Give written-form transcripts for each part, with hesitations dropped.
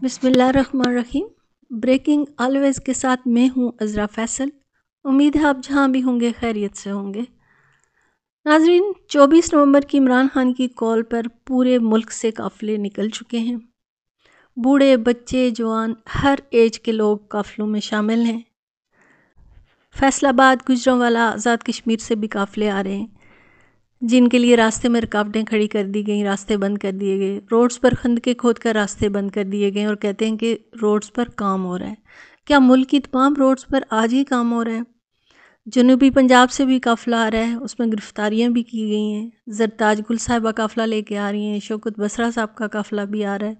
بسم اللہ الرحمن الرحیم۔ بریکنگ آلویز کے ساتھ میں ہوں عذرا فیصل۔ امید ہے آپ جہاں بھی ہوں گے خیریت سے ہوں گے۔ ناظرین، 24 نومبر کی عمران خان کی کال پر پورے ملک سے قافلے نکل چکے ہیں۔ بوڑھے، بچے، جوان، ہر ایج کے لوگ قافلوں میں شامل ہیں۔ فیصل آباد، گوجرانوالا، آزاد کشمیر سے بھی قافلے آ رہے ہیں، جن کے لیے راستے میں رکاوٹیں کھڑی کر دی گئیں، راستے بند کر دیے گئے، روڈز پر خندقیں کھود کر راستے بند کر دیے گئے اور کہتے ہیں کہ روڈز پر کام ہو رہا ہے۔ کیا ملک کی تمام روڈز پر آج ہی کام ہو رہا ہے؟ جنوبی پنجاب سے بھی قافلہ آ رہا ہے، اس میں گرفتاریاں بھی کی گئی ہیں۔ زرتاج گل صاحبہ قافلہ لے کے آ رہی ہیں، شوکت بسرا صاحب کا قافلہ بھی آ رہا ہے۔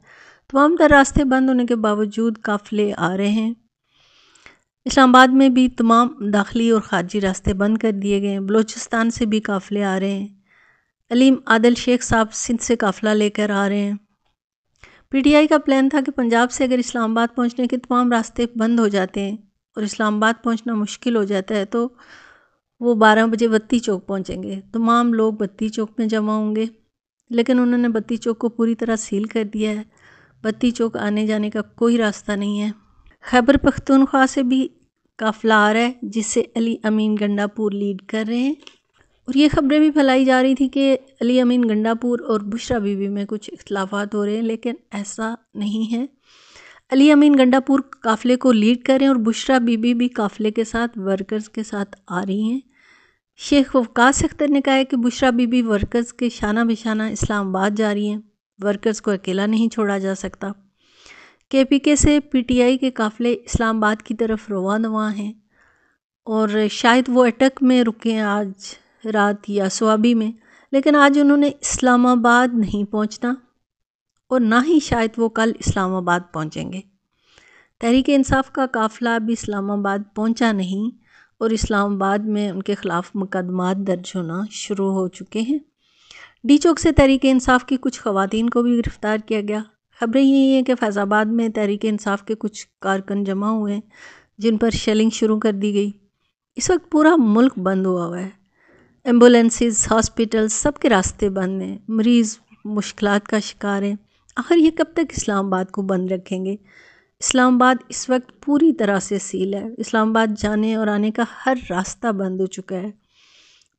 تمام تر راستے بند ہونے کے باوجود قافلے آ رہے ہیں۔ اسلام آباد میں بھی تمام داخلی اور خارجی راستے بند کر دیے گئے ہیں۔ بلوچستان سے بھی قافلے آ رہے ہیں۔ علیم عادل شیخ صاحب سندھ سے قافلہ لے کر آ رہے ہیں۔ پی ٹی آئی کا پلان تھا کہ پنجاب سے اگر اسلام آباد پہنچنے کے تمام راستے بند ہو جاتے ہیں اور اسلام آباد پہنچنا مشکل ہو جاتا ہے تو وہ 12 بجے بتی چوک پہنچیں گے، تمام لوگ بتی چوک میں جمع ہوں گے، لیکن انہوں نے بتی چوک کو پوری طرح سیل کر دیا ہے۔ بتی چوک آنے جانے کا کوئی راستہ نہیں ہے۔ خیبر پختونخوا سے بھی قافلہ آ رہا ہے، جس سے علی امین گنڈا پور لیڈ کر رہے ہیں، اور یہ خبریں بھی پھیلائی جا رہی تھی کہ علی امین گنڈا پور اور بشرا بی بی میں کچھ اختلافات ہو رہے ہیں، لیکن ایسا نہیں ہے۔ علی امین گنڈا پور قافلے کو لیڈ کر رہے ہیں اور بشرا بی بی بھی قافلے کے ساتھ ورکرز کے ساتھ آ رہی ہیں۔ شیخ وقاص اختر نے کہا ہے کہ بشرا بی بی ورکرز کے شانہ بشانہ اسلام آباد جا رہی ہیں، ورکرز کو اکیلا نہیں چھوڑا جا سکتا۔ کے پی کے سے پی ٹی آئی کے قافلے اسلام آباد کی طرف رواں دواں ہیں، اور شاید وہ اٹک میں رکیں آج رات یا سوابی میں، لیکن آج انہوں نے اسلام آباد نہیں پہنچنا اور نہ ہی شاید وہ کل اسلام آباد پہنچیں گے۔ تحریک انصاف کا قافلہ بھی اسلام آباد پہنچا نہیں اور اسلام آباد میں ان کے خلاف مقدمات درج ہونا شروع ہو چکے ہیں۔ ڈی چوک سے تحریک انصاف کی کچھ خواتین کو بھی گرفتار کیا گیا۔ خبریں یہی ہیں کہ فیض آباد میں تحریک انصاف کے کچھ کارکن جمع ہوئے ہیں، جن پر شیلنگ شروع کر دی گئی۔ اس وقت پورا ملک بند ہوا ہے۔ ایمبولینسز، ہاسپٹل، سب کے راستے بند ہیں، مریض مشکلات کا شکار ہیں۔ آخر یہ کب تک اسلام آباد کو بند رکھیں گے؟ اسلام آباد اس وقت پوری طرح سے سیل ہے۔ اسلام آباد جانے اور آنے کا ہر راستہ بند ہو چکا ہے۔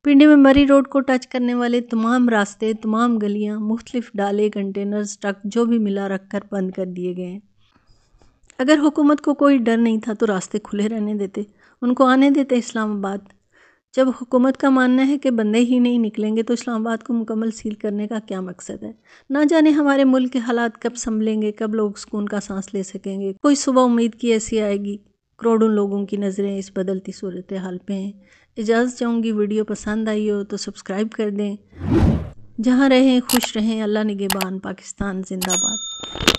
پنڈی میں مری روڈ کو ٹچ کرنے والے تمام راستے، تمام گلیاں، مختلف ڈالے، کنٹینرز، ٹرک جو بھی ملا رکھ کر بند کر دیے گئے ہیں۔ اگر حکومت کو کوئی ڈر نہیں تھا تو راستے کھلے رہنے دیتے، ان کو آنے دیتے اسلام آباد۔ جب حکومت کا ماننا ہے کہ بندے ہی نہیں نکلیں گے تو اسلام آباد کو مکمل سیل کرنے کا کیا مقصد ہے؟ نہ جانے ہمارے ملک کے حالات کب سنبھلیں گے، کب لوگ سکون کا سانس لے سکیں گے۔ کوئی صبح امید کی ایسی آئے گی؟ کروڑوں لوگوں کی نظریں اس بدلتی صورتحال پہ ہیں۔ اجازت چاہوں گی، ویڈیو پسند آئی ہو تو سبسکرائب کر دیں۔ جہاں رہیں خوش رہیں، اللہ نگہبان، پاکستان زندہ باد۔